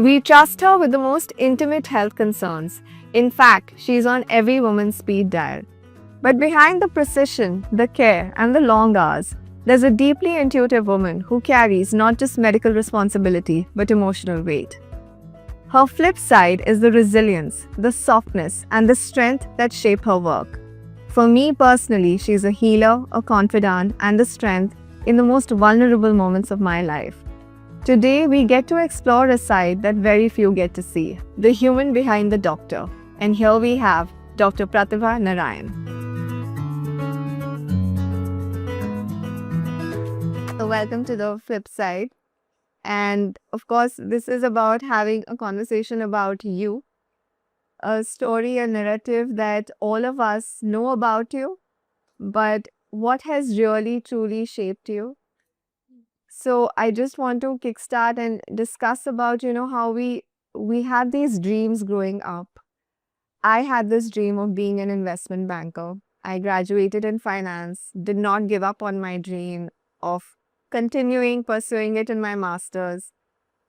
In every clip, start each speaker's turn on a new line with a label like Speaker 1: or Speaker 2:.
Speaker 1: We trust her with the most intimate health concerns. In fact, she's on every woman's speed dial. But behind the precision, the care, and the long hours, there's a deeply intuitive woman who carries not just medical responsibility but emotional weight. Her flip side is the resilience, the softness, and the strength that shape her work. For me personally, she's a healer, a confidant, and the strength in the most vulnerable moments of my life. Today, we get to explore a side that very few get to see, the human behind the doctor. And here we have Dr. Pratibha Narayan. So welcome to the flip side. And of course, this is about having a conversation about you, a story, a narrative that all of us know about you, but what has really truly shaped you. So I just want to kickstart and discuss about, how we had these dreams growing up. I had this dream of being an investment banker. I graduated in finance, did not give up on my dream of continuing pursuing it in my master's.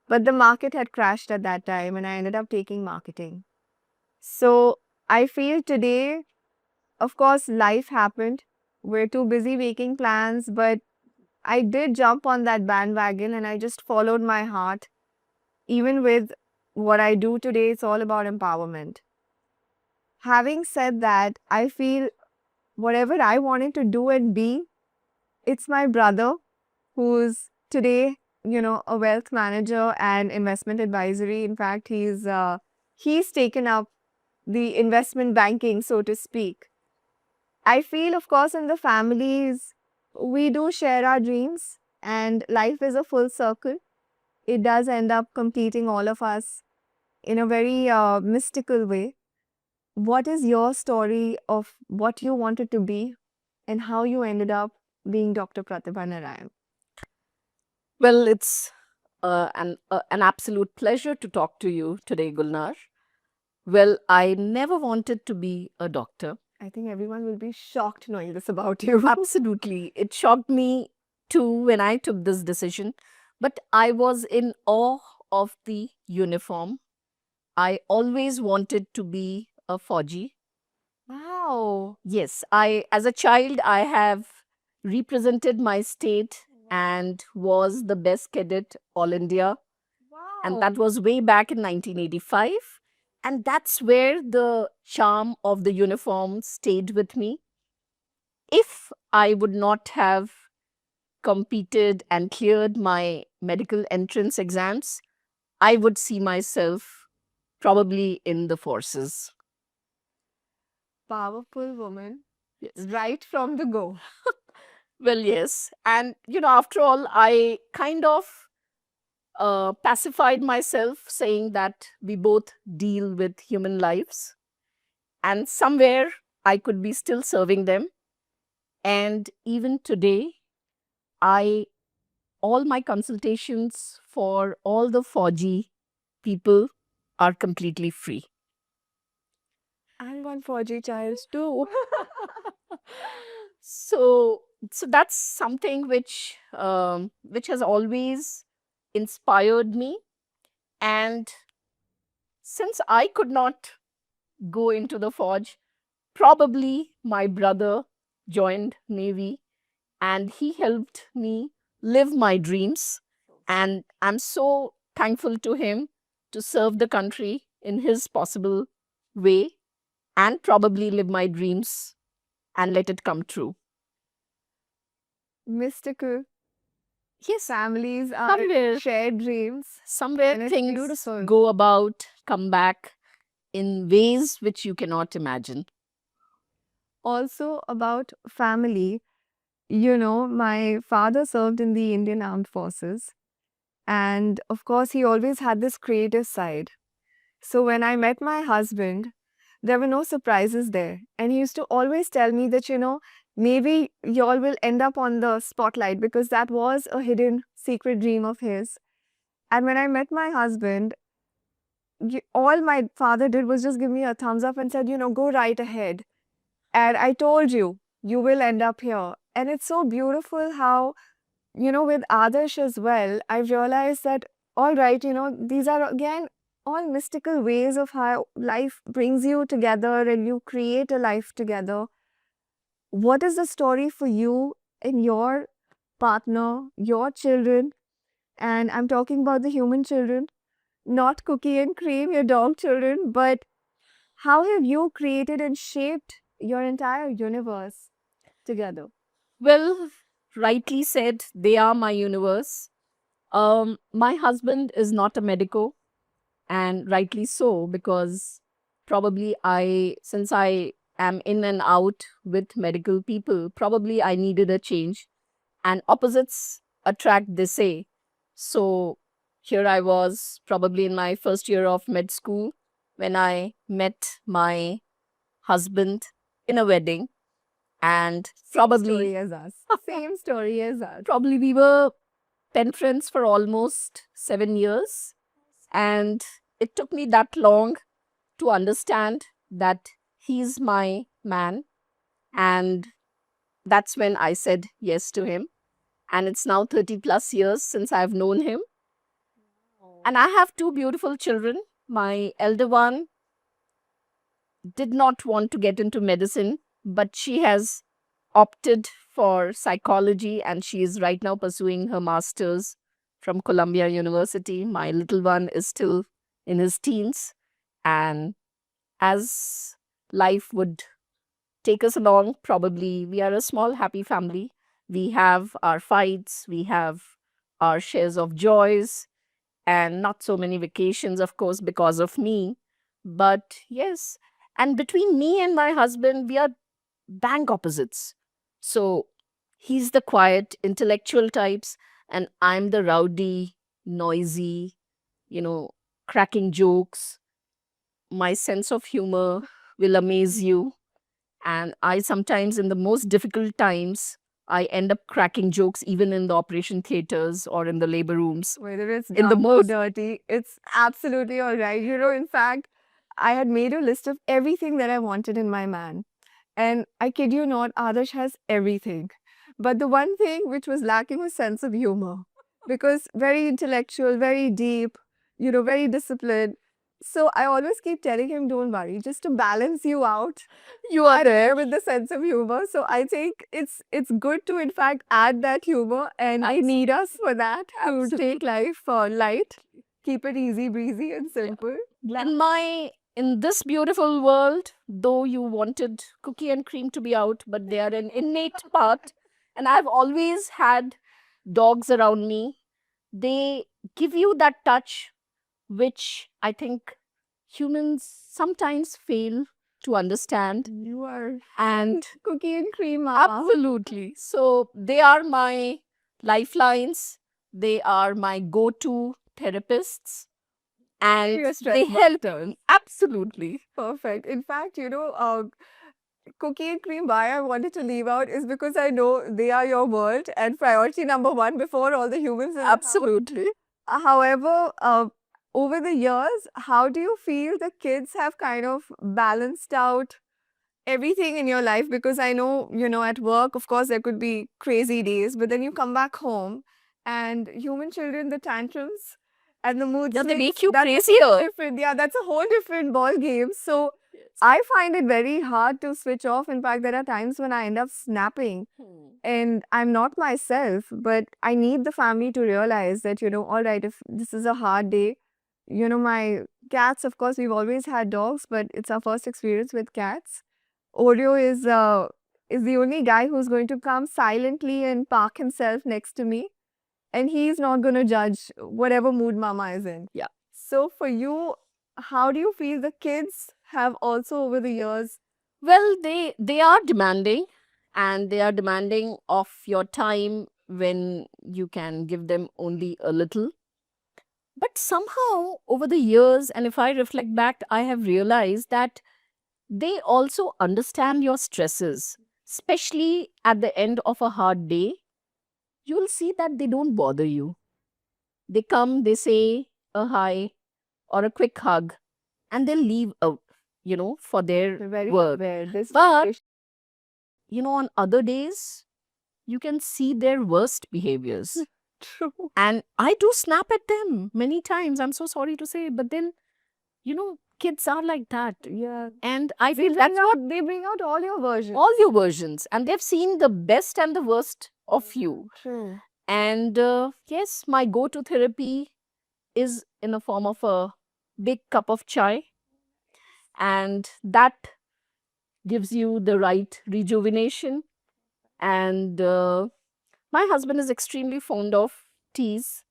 Speaker 1: But the market had crashed at that time and I ended up taking marketing. So I feel today, of course, life happened. We're too busy making plans, but I did jump on that bandwagon and I just followed my heart. Even with what I do today, it's all about empowerment. Having said that, I feel whatever I wanted to do and be, it's my brother who's today, a wealth manager and investment advisory. In fact, he's taken up the investment banking, so to speak. I feel, of course, in the families, we do share our dreams, and life is a full circle. It does end up completing all of us in a very mystical way. What is your story of what you wanted to be and how you ended up being Dr. Pratibha Narayan?
Speaker 2: Well, it's an absolute pleasure to talk to you today, Gulnar. Well, I never wanted to be a doctor.
Speaker 1: I think everyone will be shocked knowing this about you.
Speaker 2: Absolutely. It shocked me too when I took this decision, but I was in awe of the uniform. I always wanted to be a Fauji.
Speaker 1: Wow.
Speaker 2: Yes, as a child, I have represented my state and was the best cadet all India, and that
Speaker 1: Wow.
Speaker 2: was way back in 1985. And that's where the charm of the uniform stayed with me. If I would not have competed and cleared my medical entrance exams, I would see myself probably in the forces.
Speaker 1: Powerful woman,
Speaker 2: Yes.
Speaker 1: right from the go.
Speaker 2: Well, yes. And, after all, I kind of pacified myself saying that we both deal with human lives and somewhere I could be still serving them. And even today, I all my consultations for all the 4G people are completely free.
Speaker 1: And one 4G child too.
Speaker 2: So that's something which has always inspired me. And since I could not go into the forge, probably my brother joined Navy and he helped me live my dreams. And I'm so thankful to him to serve the country in his possible way and probably live my dreams and let it come true.
Speaker 1: Mystical.
Speaker 2: Yes,
Speaker 1: Families are
Speaker 2: somewhere,
Speaker 1: shared dreams,
Speaker 2: somewhere
Speaker 1: and it's
Speaker 2: things
Speaker 1: beautiful.
Speaker 2: go about, come back in ways which you cannot imagine.
Speaker 1: Also, about family, my father served in the Indian Armed Forces, and of course, he always had this creative side. So, when I met my husband, there were no surprises there. And he used to always tell me that, maybe y'all will end up on the spotlight because that was a hidden secret dream of his. And when I met my husband, all my father did was just give me a thumbs up and said, go right ahead. And I told you, you will end up here. And it's so beautiful how, with Adarsh as well, I've realized that all right, these are again all mystical ways of how life brings you together and you create a life together. What is the story for you and your partner, your children? And I'm talking about the human children, not Cookie and Cream, your dog children, but how have you created and shaped your entire universe together?
Speaker 2: Well, rightly said, they are my universe. My husband is not a medico, and rightly so, because probably since I am in and out with medical people, probably I needed a change. And opposites attract, they say. So here I was, probably in my first year of med school, when I met my husband in a wedding. And
Speaker 1: Same
Speaker 2: probably
Speaker 1: story as us. Same story as us.
Speaker 2: probably we were pen friends for almost 7 years. And it took me that long to understand that he's my man. And that's when I said yes to him. And it's now 30 plus years since I've known him. And I have two beautiful children. My elder one did not want to get into medicine, but she has opted for psychology and she is right now pursuing her master's from Columbia University. My little one is still in his teens. And as life would take us along, probably we are a small, happy family. We have our fights, we have our shares of joys, and not so many vacations, of course, because of me. But yes, and between me and my husband, we are bang opposites. So he's the quiet, intellectual types, and I'm the rowdy, noisy, you know, cracking jokes. My sense of humor will amaze you. And I sometimes, in the most difficult times, I end up cracking jokes even in the operation theaters or in the labor rooms.
Speaker 1: Whether it's
Speaker 2: In the
Speaker 1: dark or
Speaker 2: most
Speaker 1: dirty, it's absolutely all right. In fact, I had made a list of everything that I wanted in my man. And I kid you not, Adarsh has everything. But the one thing which was lacking was sense of humor. Because very intellectual, very deep, very disciplined. So I always keep telling him, don't worry, just to balance you out,
Speaker 2: you are
Speaker 1: there with the sense of humor. So I think it's good to in fact add that humor, and they need us for that to
Speaker 2: Absolutely.
Speaker 1: take life light, keep it easy breezy and simple.
Speaker 2: In this beautiful world, though you wanted Cookie and Cream to be out, but they are an innate part. And I've always had dogs around me. They give you that touch which I think humans sometimes fail to understand.
Speaker 1: You are
Speaker 2: And
Speaker 1: Cookie and Cream mama.
Speaker 2: absolutely. So they are my lifelines. They are my go-to therapists. And
Speaker 1: You're a stress
Speaker 2: they help.
Speaker 1: buster.
Speaker 2: Absolutely.
Speaker 1: Perfect. In fact, Cookie and Cream, why I wanted to leave out is because I know they are your world and priority number one before all the humans in the house.
Speaker 2: Absolutely.
Speaker 1: However, over the years, how do you feel the kids have kind of balanced out everything in your life? Because I know, at work, of course, there could be crazy days, but then you come back home and human children, the tantrums and the mood
Speaker 2: Yeah, they
Speaker 1: swings,
Speaker 2: make you
Speaker 1: that's
Speaker 2: crazier.
Speaker 1: different. Yeah, that's a whole different ball game. So I find it very hard to switch off. In fact, there are times when I end up snapping and I'm not myself, but I need the family to realize that, all right, if this is a hard day, my cats, of course, we've always had dogs, but it's our first experience with cats. Oreo is the only guy who's going to come silently and park himself next to me, and he's not going to judge whatever mood mama is in.
Speaker 2: Yeah.
Speaker 1: So for you, how do you feel the kids have also over the years?
Speaker 2: Well, they are demanding, and they are demanding of your time when you can give them only a little. But somehow over the years, and if I reflect back, I have realized that they also understand your stresses, especially at the end of a hard day. You will see that they don't bother you. They come, they say a hi or a quick hug, and they'll leave out, for their
Speaker 1: They're very
Speaker 2: work.
Speaker 1: aware. This
Speaker 2: But on other days, you can see their worst behaviors.
Speaker 1: True.
Speaker 2: And I do snap at them many times. I'm so sorry to say, but then, kids are like that.
Speaker 1: Yeah.
Speaker 2: And I
Speaker 1: They
Speaker 2: feel that's
Speaker 1: bring
Speaker 2: what
Speaker 1: out, they bring out all your versions.
Speaker 2: all your versions, and they've seen the best and the worst of you.
Speaker 1: True.
Speaker 2: And yes, my go to therapy is in a form of a big cup of chai, and that gives you the right rejuvenation. And my husband is extremely fond of teas,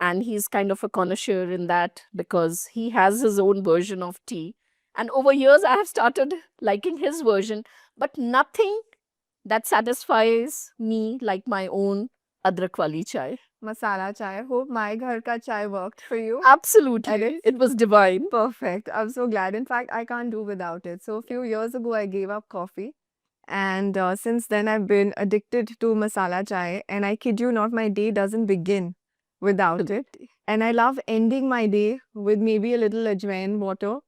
Speaker 2: and he's kind of a connoisseur in that because he has his own version of tea. And over years, I have started liking his version, but nothing that satisfies me like my own adrak wali chai.
Speaker 1: Masala chai. Hope my ghar ka chai worked for you.
Speaker 2: Absolutely.
Speaker 1: it's-
Speaker 2: It was divine.
Speaker 1: Perfect. I'm so glad. In fact, I can't do without it. So a few years ago, I gave up coffee. And since then, I've been addicted to masala chai. And I kid you not, my day doesn't begin without it. And I love ending my day with maybe a little ajwain water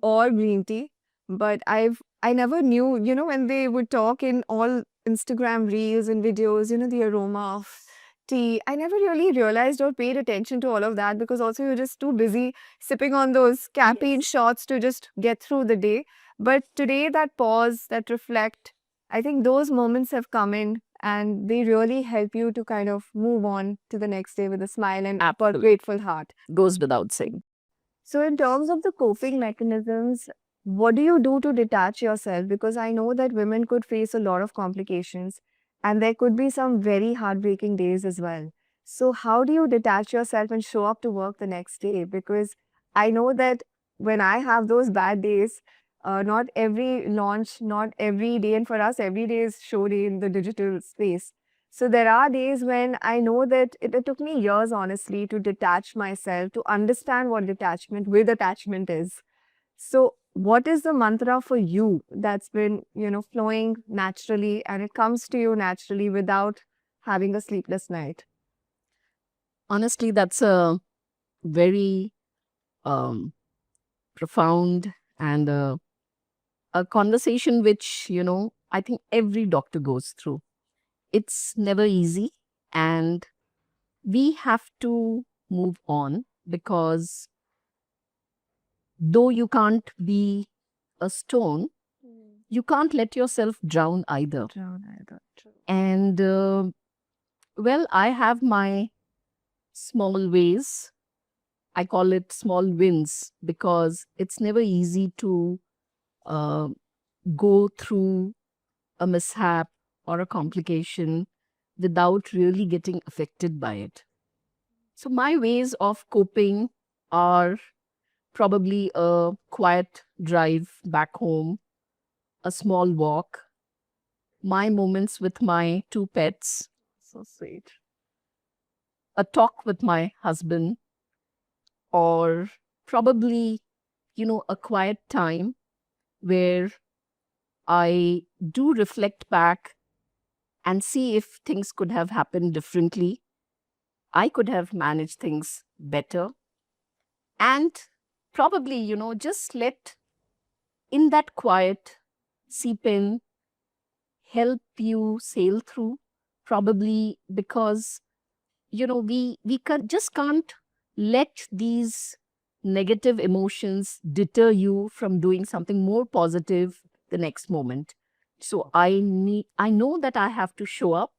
Speaker 1: or green tea. But I never knew, when they would talk in all Instagram reels and videos, the aroma of tea. I never really realized or paid attention to all of that because also you're just too busy sipping on those caffeine
Speaker 2: Yes.
Speaker 1: shots to just get through the day. But today, that pause, that reflect, I think those moments have come in and they really help you to kind of move on to the next day with a smile and a
Speaker 2: Absolutely.
Speaker 1: grateful heart.
Speaker 2: Goes without saying.
Speaker 1: So, in terms of the coping mechanisms, what do you do to detach yourself? Because I know that women could face a lot of complications and there could be some very heartbreaking days as well. So, how do you detach yourself and show up to work the next day? Because I know that when I have those bad days, not every launch, not every day, and for us, every day is show day in the digital space. So there are days when I know that it took me years, honestly, to detach myself, to understand what detachment with attachment is. So what is the mantra for you that's been, flowing naturally and it comes to you naturally without having a sleepless night?
Speaker 2: Honestly, that's a very um, profound and a conversation which, I think every doctor goes through. It's never easy, and we have to move on because though you can't be a stone, you can't let yourself drown either. And well, I have my small ways. I call it small wins because it's never easy to uh, go through a mishap or a complication without really getting affected by it. So, my ways of coping are probably a quiet drive back home, a small walk, my moments with my two pets,
Speaker 1: So sweet.
Speaker 2: a talk with my husband, or probably, a quiet time where I do reflect back and see if things could have happened differently. I could have managed things better. And probably, just let in that quiet seep in, help you sail through. Probably because, we just can't let these negative emotions deter you from doing something more positive the next moment. So I know that I have to show up.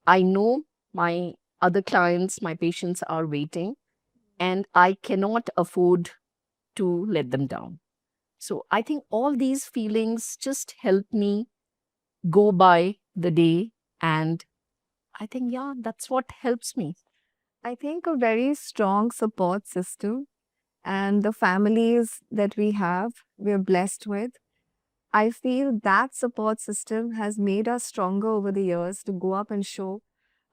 Speaker 2: I know my other clients, my patients are waiting, and I cannot afford to let them down. So I think all these feelings just help me go by the day. And I think, yeah, that's what helps me.
Speaker 1: I think a very strong support system and the families that we have, we're blessed with. I feel that support system has made us stronger over the years to go up and show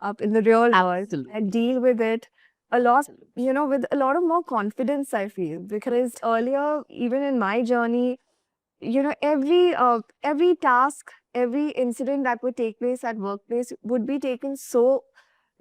Speaker 1: up in the real world
Speaker 2: Absolutely.
Speaker 1: and deal with it a lot, with a lot of more confidence, I feel. Because earlier, even in my journey, every task, every incident that would take place at workplace would be taken so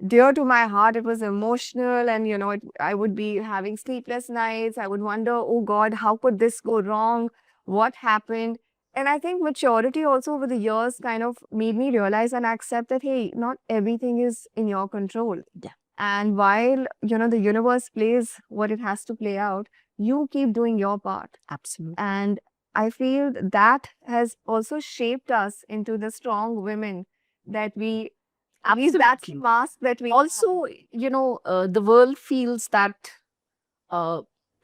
Speaker 1: dear to my heart. It was emotional, and I would be having sleepless nights. I would wonder, oh God, how could this go wrong? What happened? And I think maturity also over the years kind of made me realize and accept that, hey, not everything is in your control.
Speaker 2: Yeah.
Speaker 1: And while, the universe plays what it has to play out, you keep doing your part.
Speaker 2: Absolutely.
Speaker 1: And I feel that has also shaped us into the strong women that we, at least that's the
Speaker 2: Absolutely.
Speaker 1: mask that we have.
Speaker 2: Also, the world feels that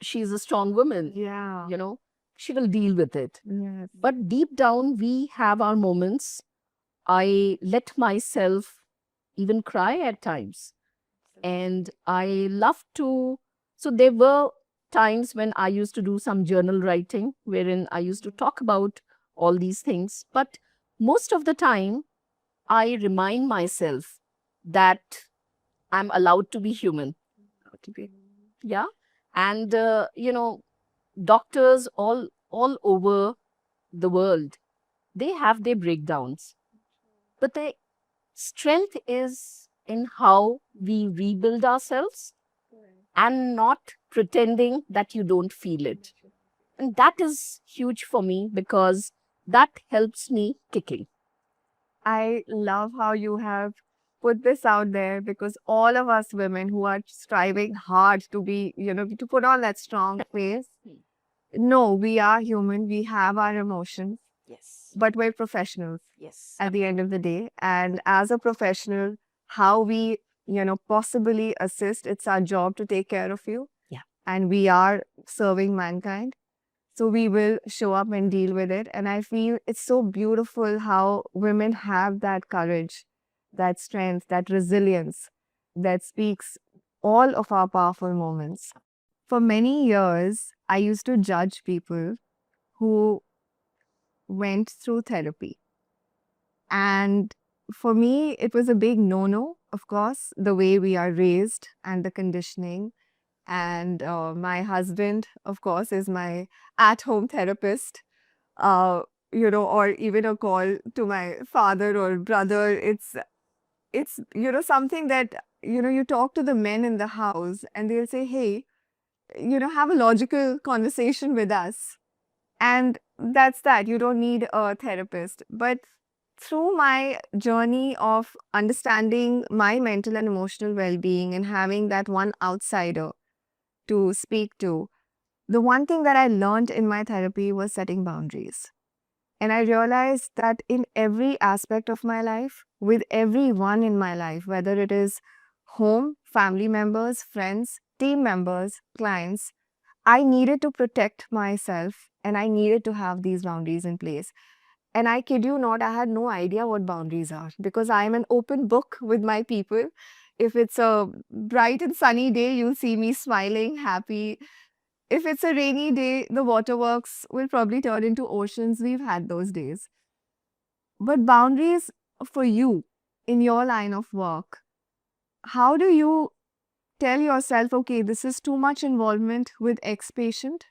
Speaker 2: she's a strong woman,
Speaker 1: Yeah.
Speaker 2: she will deal with it.
Speaker 1: Yes.
Speaker 2: But deep down, we have our moments. I let myself even cry at times. And I love to. So there were times when I used to do some journal writing, wherein I used to talk about all these things. But most of the time, I remind myself that I'm allowed to be human. Yeah. And, doctors all over the world, they have their breakdowns. But the strength is in how we rebuild ourselves and not pretending that you don't feel it. And that is huge for me because that helps me kicking.
Speaker 1: I love how you have put this out there, because all of us women who are striving hard to be, to put on that strong face, no, we are human. We have our emotions,
Speaker 2: Yes.
Speaker 1: but we're professionals
Speaker 2: Yes.
Speaker 1: at the end of the day. And as a professional, how we, possibly assist, it's our job to take care of you.
Speaker 2: Yeah.
Speaker 1: And we are serving mankind. So we will show up and deal with it. And I feel it's so beautiful how women have that courage, that strength, that resilience that speaks all of our powerful moments. For many years, I used to judge people who went through therapy. And for me, it was a big no no, of course, the way we are raised and the conditioning. And my husband, of course, is my at home therapist. Uh, or even a call to my father or brother. It's something that, you talk to the men in the house and they'll say, hey, have a logical conversation with us. And that's that. You don't need a therapist. But through my journey of understanding my mental and emotional well being and having that one outsider to speak to, the one thing that I learned in my therapy was setting boundaries. And I realized that in every aspect of my life, with everyone in my life, whether it is home, family members, friends, team members, clients, I needed to protect myself and I needed to have these boundaries in place. And I kid you not, I had no idea what boundaries are, because I am an open book with my people. If it's a bright and sunny day, you'll see me smiling, happy. If it's a rainy day, the waterworks will probably turn into oceans. We've had those days. But boundaries for you in your line of work, how do you tell yourself, okay, this is too much involvement with X patient?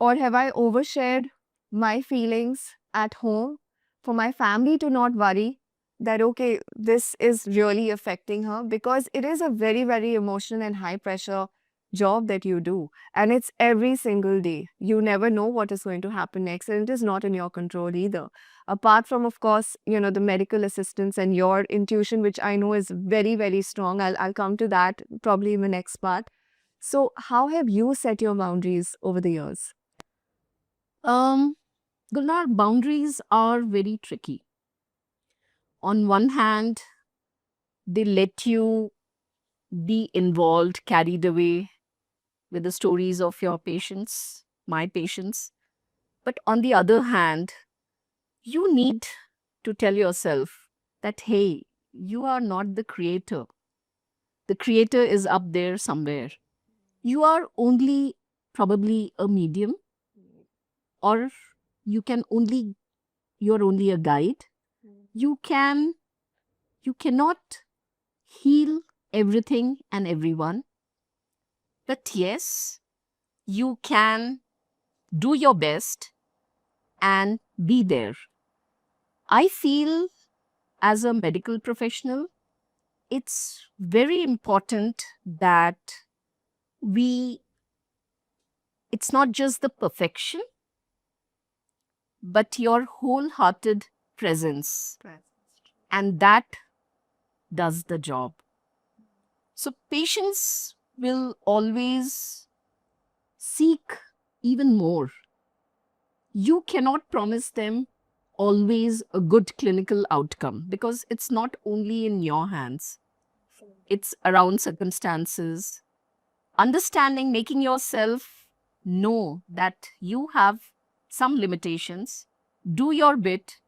Speaker 1: Or have I overshared my feelings at home for my family to not worry that, okay, this is really affecting her? Because it is a very, very emotional and high pressure job that you do. And it's every single day. You never know what is going to happen next. And it is not in your control either. Apart from, of course, the medical assistance and your intuition, which I know is very, very strong. I'll come to that probably in the next part. So, how have you set your boundaries over the years?
Speaker 2: Um, Gulnar, boundaries are very tricky. On one hand, they let you be involved, carried away with the stories of your patients, my patients. But on the other hand, you need to tell yourself that, hey, you are not the creator. The creator is up there somewhere. You are only probably a medium, or you can only, you're only a guide. You can, you cannot heal everything and everyone. But yes, you can do your best and be there. I feel as a medical professional, it's very important that we, it's not just the perfection, but your wholehearted presence. And that does the job. So patients will always seek even more. You cannot promise them always a good clinical outcome because it's not only in your hands, it's around circumstances. Understanding, making yourself know that you have some limitations, do your bit,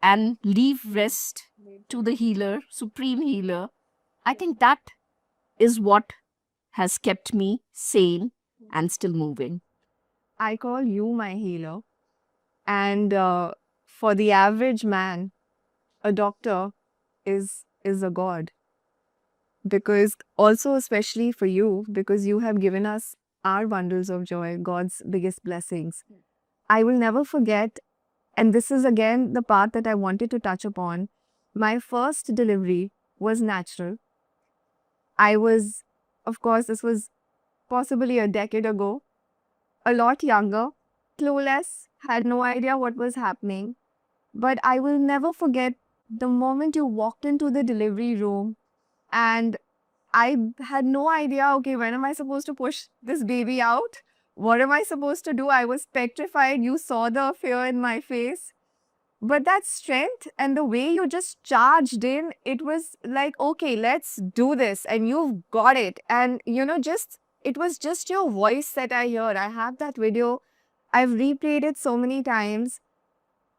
Speaker 2: and leave rest to the healer, supreme healer. I think that is what has kept me sane and still moving.
Speaker 1: I call you my healer. And for the average man, a doctor is a god. Because also, especially for you, because you have given us our bundles of joy, God's biggest blessings. I will never forget, and this is again the part that I wanted to touch upon. My first delivery was natural. I was, of course, this was possibly a decade ago, a lot younger, clueless, had no idea what was happening. But I will never forget the moment you walked into the delivery room and I had no idea, okay, when am I supposed to push this baby out? What am I supposed to do? I was petrified. You saw the fear in my face. But that strength and the way you just charged in, it was like, okay, let's do this. And you've got it. And, just, it was just your voice that I hear. I have that video. I've replayed it so many times.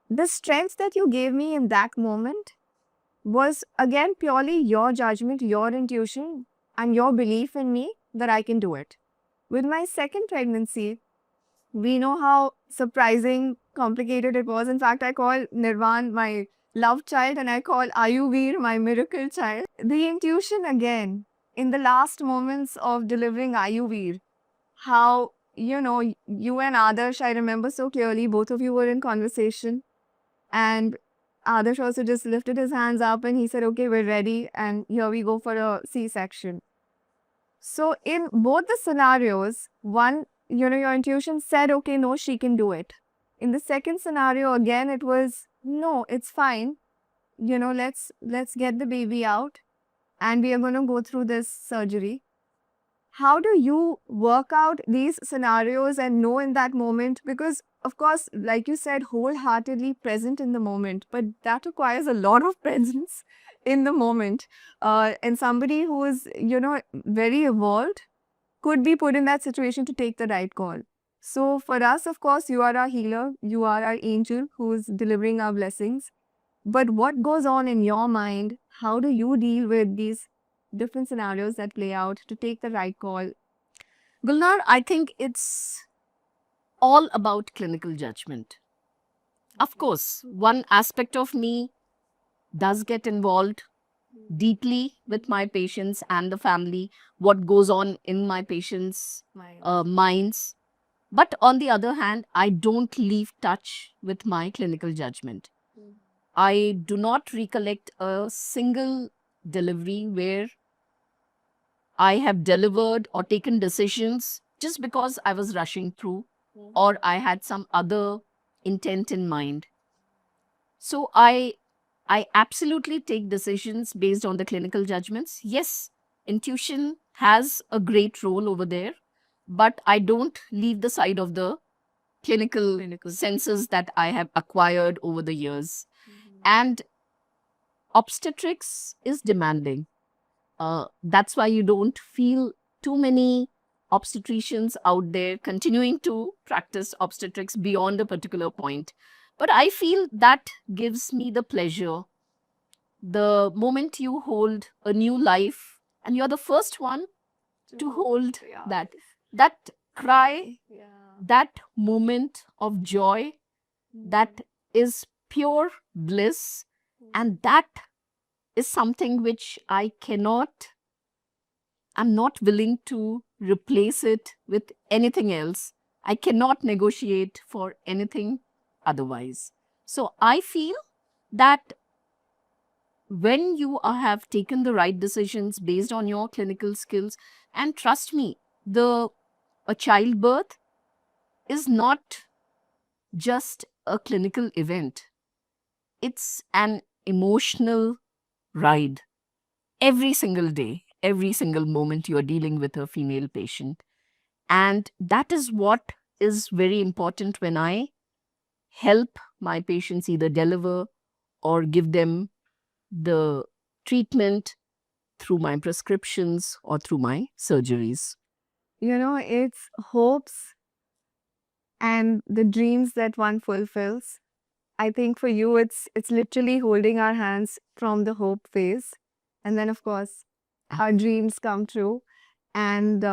Speaker 1: The strength that you gave me in that moment was again purely your judgment, your intuition, and your belief in me that I can do it. With my second pregnancy, we know how surprising, complicated it was. In fact, I call Nirvan my love child and I call Ayurveer my miracle child. The intuition again, in the last moments of delivering Ayurveer, how, you and Adarsh, I remember so clearly, both of you were in conversation and Adarsh also just lifted his hands up and he said, okay, we're ready. And here we go for a C-section. So in both the scenarios, one, your intuition said, okay, no, she can do it. In the second scenario, again, it was, no, it's fine. Let's get the baby out and we are going to go through this surgery. How do you work out these scenarios and know in that moment? Because, of course, like you said, wholeheartedly present in the moment, but that requires a lot of presence in the moment. And somebody who is, very evolved could be put in that situation to take the right call. So, for us, of course, you are our healer, you are our angel who's delivering our blessings. But what goes on in your mind? How do you deal with these different scenarios that play out to take the right call?
Speaker 2: Gulnar, I think it's all about clinical judgment. Of course, one aspect of me does get involved deeply with my patients and the family, what goes on in my patients' minds. But on the other hand, I don't leave touch with my clinical judgment. I do not recollect a single delivery where I have delivered or taken decisions just because I was rushing through or I had some other intent in mind. So I absolutely take decisions based on the clinical judgments. Yes, intuition has a great role over there, but I don't leave the side of the clinical senses that I have acquired over the years. And obstetrics is demanding. That's why you don't feel too many obstetricians out there continuing to practice obstetrics beyond a particular point. But I feel that gives me the pleasure. The moment you hold a new life and you're the first one to hold that cry, that moment of joy, that is pure bliss, and that is something which I'm not willing to replace it with anything else. I cannot negotiate for anything otherwise. So I feel that when you have taken the right decisions based on your clinical skills, and trust me, a childbirth is not just a clinical event. It's an emotional ride every single day, every single moment you're dealing with a female patient. And that is what is very important when I help my patients either deliver or give them the treatment through my prescriptions or through my surgeries.
Speaker 1: It's hopes and the dreams that one fulfills. I think for you, it's literally holding our hands from the hope phase, and then of course, our dreams come true. And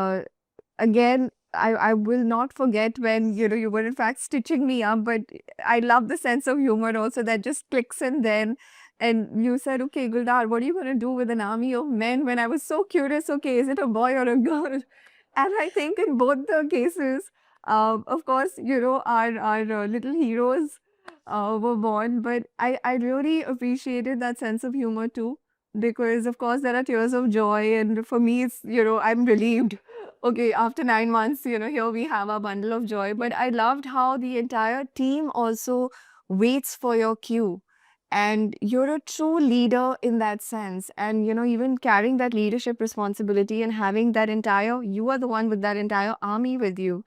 Speaker 1: again, I will not forget when you were in fact stitching me up. But I love the sense of humor also that just clicks in then. And you said, "Okay, Guldar, what are you going to do with an army of men?" When I was so curious, okay, is it a boy or a girl? And I think in both the cases, of course, our little heroes were born. But I really appreciated that sense of humor too, because of course there are tears of joy. And for me, I'm relieved. Okay, after 9 months, here we have our bundle of joy. But I loved how the entire team also waits for your cue. And you're a true leader in that sense. And, even carrying that leadership responsibility and having you are the one with that entire army with you.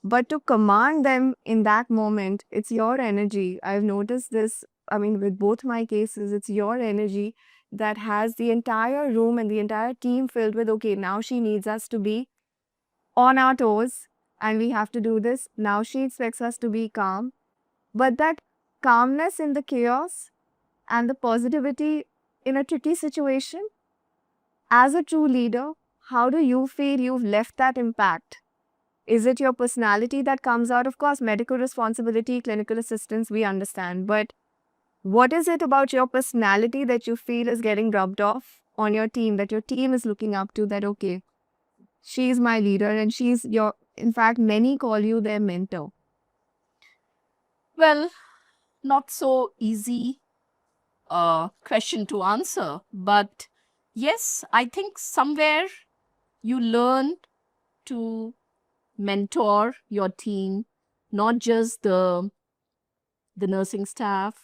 Speaker 1: But to command them in that moment, it's your energy. I've noticed this, I mean, with both my cases, it's your energy that has the entire room and the entire team filled with, okay, now she needs us to be on our toes and we have to do this. Now she expects us to be calm. But that calmness in the chaos and the positivity in a tricky situation, as a true leader, how do you feel you've left that impact? Is it your personality that comes out? Of course, medical responsibility, clinical assistance, we understand. But what is it about your personality that you feel is getting rubbed off on your team, that your team is looking up to, that, okay, she's my leader and in fact, many call you their mentor?
Speaker 2: Well, not so easy question to answer, but yes, I think somewhere you learn to mentor your team, not just the nursing staff,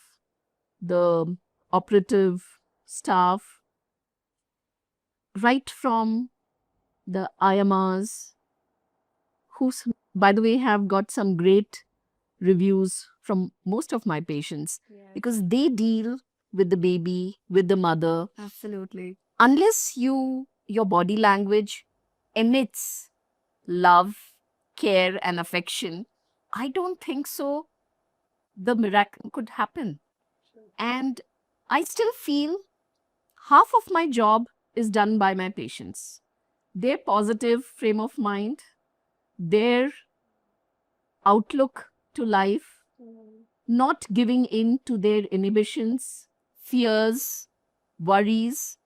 Speaker 2: the operative staff, right from the IMRs, who, by the way, have got some great reviews from most of my patients because they deal with the baby, with the mother.
Speaker 1: Absolutely.
Speaker 2: Unless your body language emits love, care, and affection, I don't think so the miracle could happen. And I still feel half of my job is done by my patients. Their positive frame of mind, their outlook to life, not giving in to their inhibitions, fears, worries,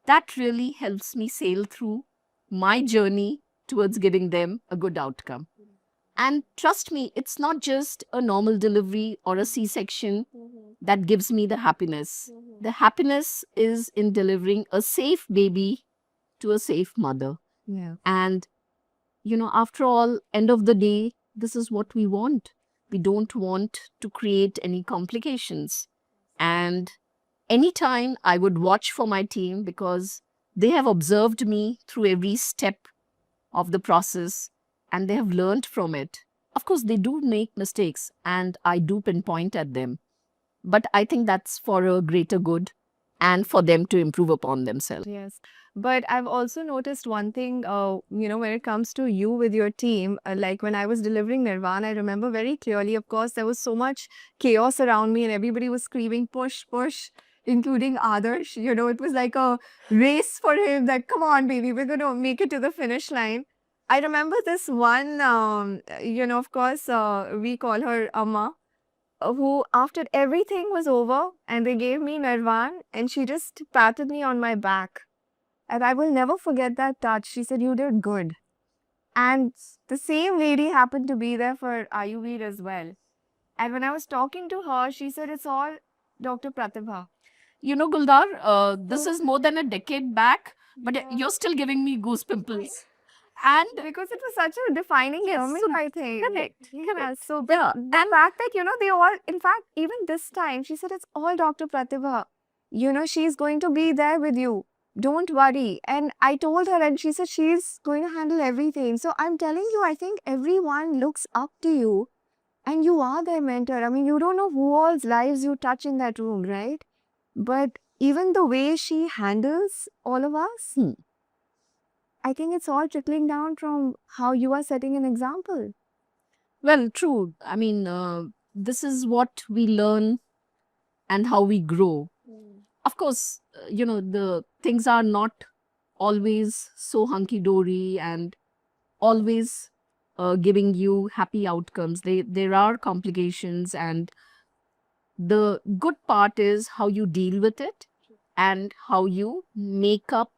Speaker 2: that really helps me sail through my journey towards giving them a good outcome. And trust me, it's not just a normal delivery or a C section that gives me the happiness. The happiness is in delivering a safe baby to a safe mother.
Speaker 1: Yeah.
Speaker 2: And, after all, end of the day, this is what we want. We don't want to create any complications. And anytime I would watch for my team because they have observed me through every step of the process and they have learned from it. Of course, they do make mistakes and I do pinpoint at them. But I think that's for a greater good and for them to improve upon themselves.
Speaker 1: Yes. But I've also noticed one thing, when it comes to you with your team, like when I was delivering Nirvan, I remember very clearly, of course, there was so much chaos around me and everybody was screaming, push, push, including Adarsh. It was like a race for him that, come on, baby, we're going to make it to the finish line. I remember this one, of course, we call her Amma, who after everything was over and they gave me Nirvan and she just patted me on my back. And I will never forget that touch. She said, "You did good." And the same lady happened to be there for Ayurved as well. And when I was talking to her, she said, "It's all Dr. Pratibha."
Speaker 2: Guldar, this is more than a decade back, but you're still giving me goose pimples. And
Speaker 1: Because it was such a defining moment,
Speaker 2: so
Speaker 1: I think.
Speaker 2: correct.
Speaker 1: Yeah, so
Speaker 2: Yeah.
Speaker 1: the fact that, they all, in fact, even this time, she said, it's all Dr. Pratibha. She's going to be there with you. don't worry. And I told her, and she said she's going to handle everything. So I'm telling you, I think everyone looks up to you and you are their mentor. I mean, you don't know who all's lives you touch in that room, right? But even the way she handles all of us,
Speaker 2: Hmm.
Speaker 1: I think it's all trickling down from how you are setting an example.
Speaker 2: Well, true. I mean, this is what we learn and how we grow. Of course, the things are not always so hunky dory and always giving you happy outcomes. There are complications, and the good part is how you deal with it and how you make up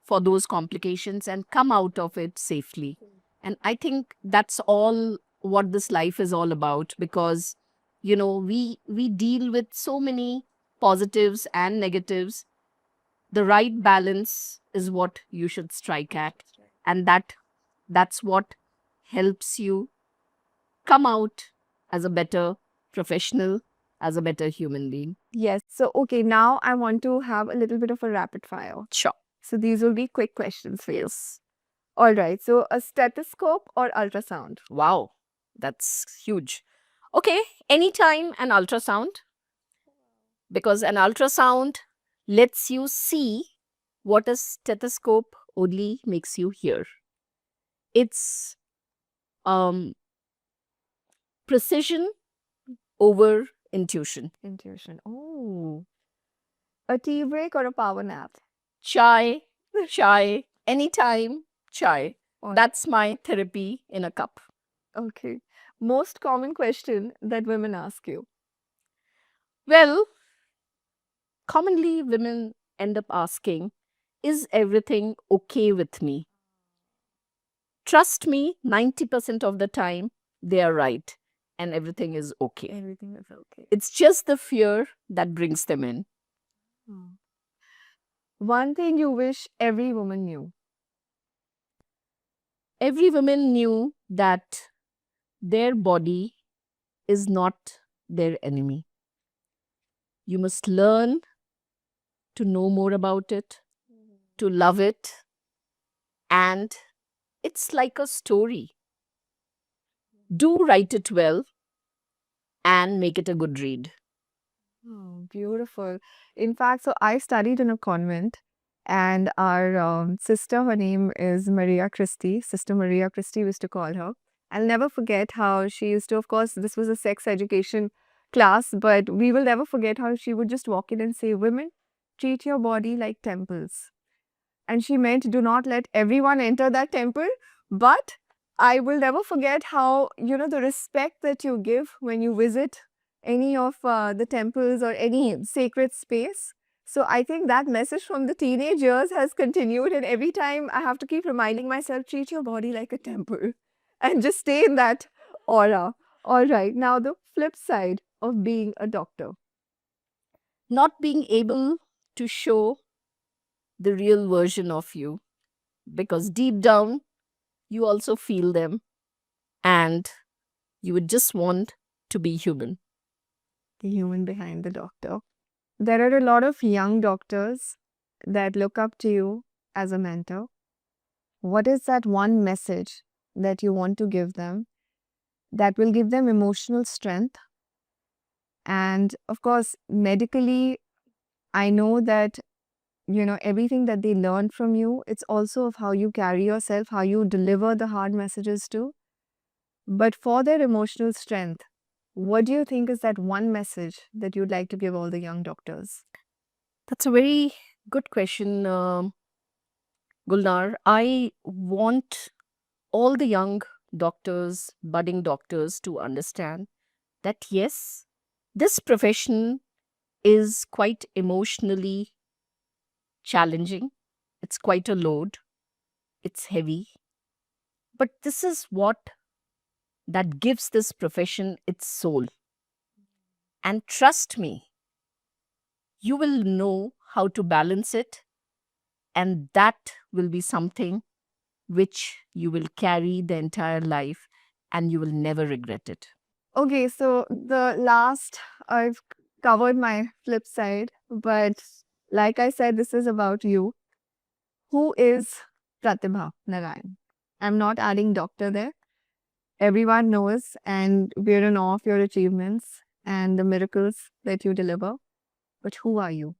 Speaker 2: for those complications and come out of it safely. And I think that's all what this life is all about, because we deal with so many positives and negatives. The right balance is what you should strike at, and that's what helps you come out as a better professional, as a better human being.
Speaker 1: Yes. So, okay, now I want to have a little bit of a rapid fire.
Speaker 2: Sure.
Speaker 1: So, these will be quick questions for you.
Speaker 2: Yes.
Speaker 1: All right. So, a stethoscope or ultrasound?
Speaker 2: Wow, that's huge. Okay, anytime an ultrasound, because an ultrasound lets you see what a stethoscope only makes you hear. It's um precision over intuition.
Speaker 1: Intuition. Oh. A tea break or a power nap?
Speaker 2: Chai, chai, anytime chai.
Speaker 1: Or-
Speaker 2: That's my therapy in a cup.
Speaker 1: Okay. Most common question that women ask you.
Speaker 2: Well, commonly women end up asking, is everything okay with me? Trust me, 90% of the time they are right and everything is okay.
Speaker 1: Everything is okay.
Speaker 2: It's just the fear that brings them in.
Speaker 1: One thing you wish every woman knew.
Speaker 2: Every woman knew that their body is not their enemy. You must learn to know more about it, to love it, and it's like a story. Do write it well and make it a good read.
Speaker 1: Oh, beautiful. In fact, so I studied in a convent, and our sister, her name is Maria Christie, Sister Maria Christie, we used to call her. I'll never forget how she used to, of course, this was a sex education class, but we will never forget how she would just walk in and say, women, treat your body like temples. And she meant, do not let everyone enter that temple, but I will never forget how, the respect that you give when you visit any of the temples or any sacred space. So I think that message from the teenage years has continued, and every time I have to keep reminding myself, treat your body like a temple and just stay in that aura. All right, now the flip side of being a doctor.
Speaker 2: Not being able to show the real version of you, because deep down you also feel them and you would just want to be human.
Speaker 1: The human behind the doctor. There are a lot of young doctors that look up to you as a mentor. What is that one message that you want to give them that will give them emotional strength? And of course, medically, I know that everything that they learn from you, it's also of how you carry yourself, how you deliver the hard messages too. But for their emotional strength, what do you think is that one message that you'd like to give all the young doctors?
Speaker 2: That's a very good question, Gulnar. I want all the young doctors, budding doctors, to understand that yes, this profession is quite emotionally challenging. It's quite a load. It's heavy. But this is what that gives this profession its soul. And trust me, you will know how to balance it, and that will be something which you will carry the entire life and you will never regret it.
Speaker 1: Okay, so the last, I've covered my flip side, but like I said, this is about you. Who is Pratibha Narayan? I'm not adding doctor there. Everyone knows, and we're in awe of your achievements and the miracles that you deliver. But who are you?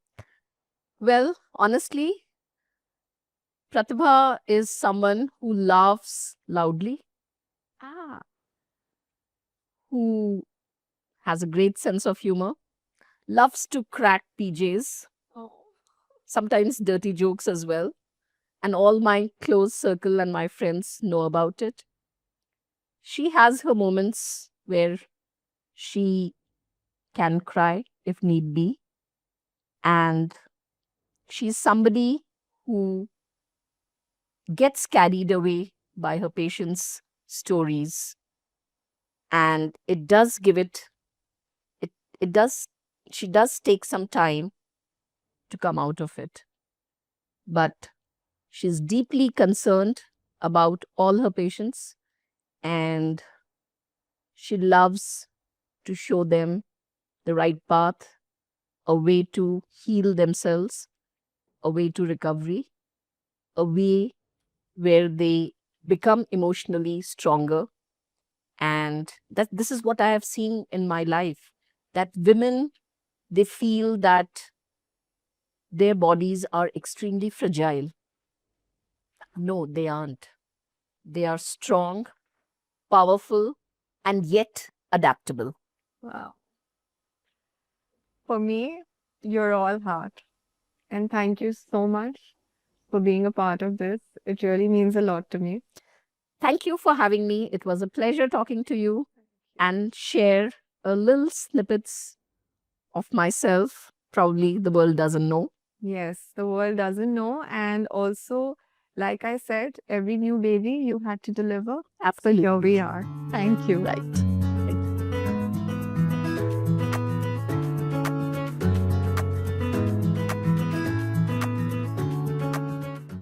Speaker 2: Well, honestly, Pratibha is someone who laughs loudly,
Speaker 1: Ah,
Speaker 2: who has a great sense of humor, loves to crack PJs,
Speaker 1: oh,
Speaker 2: sometimes dirty jokes as well. And all my close circle and my friends know about it. She has her moments where she can cry if need be. And she's somebody who gets carried away by her patients' stories. And it does give it, it does, she does take some time to come out of it. But she's deeply concerned about all her patients, and she loves to show them the right path, a way to heal themselves, a way to recovery, a way where they become emotionally stronger. And that this is what I have seen in my life, that women, they feel that their bodies are extremely fragile. No, they aren't. They are strong, powerful, and yet adaptable.
Speaker 1: wow. For me, you're all heart. And thank you so much for being a part of this. It really means a lot to me.
Speaker 2: Thank you for having me. It was a pleasure talking to you and share a little snippets of myself. Probably the world doesn't know.
Speaker 1: Yes, the world doesn't know. And also, like I said, every new baby you had to deliver. So
Speaker 2: Absolutely.
Speaker 1: here we are. Thank you.
Speaker 2: Right.